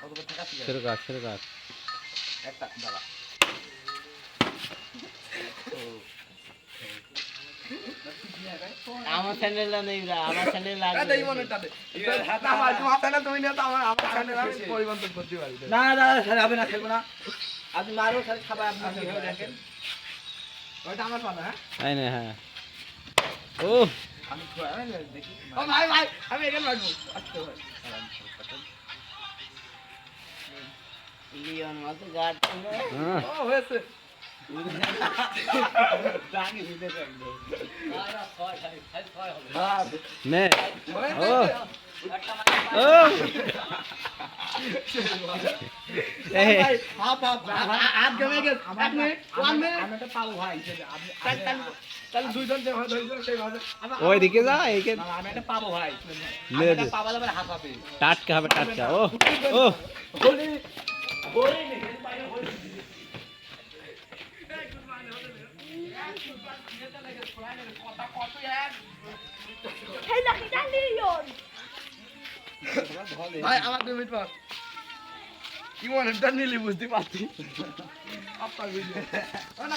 শুরু কর একটা দাঁড়া আমার স্যান্ডেলটা নেই রা, আমার স্যান্ডেল লাগবে। এই মনেটা দে আমার তোমার স্যান্ডেল তুমি নিয়ে তো আমার স্যান্ডেল আমি পরিবর্তন করতে পারি না না স্যার হবে না, খেলবো না। আপনি মারো স্যার, খাবার আপনি কিভাবে দেখেন। ওইটা আমার পালা হ্যাঁ এই নে হ্যাঁ ও আমি দেখি ও ভাই ভাই আমি এখানে মারবো আচ্ছা ভাই লিওন মতো গার্ড হ্যাঁ। ও হয়েছে দাগি দিতে পারবো। না ছয় ছয় হবে। নে ও একটা ও এই ভাই হাফ হাফ হাত গমে গেছে এক মিনিট 1 মিনিট আমি একটা পাবো ভাই। তাহলে দুইজন যে হয় দুইজন সেই হবে ওই দিকে যা এইকে না, আমি একটা পাবো ভাই। লে আমি দে একটা পাবো যাবে হাফ হাফে। টাটকা হবে টাটকা ও ও বলি বলি নি বাইরে বলি। ভাই আমার 2 মিনিট পর কি মনে এটা নিলি বুঝতে পারছি আপনার ভিডিও না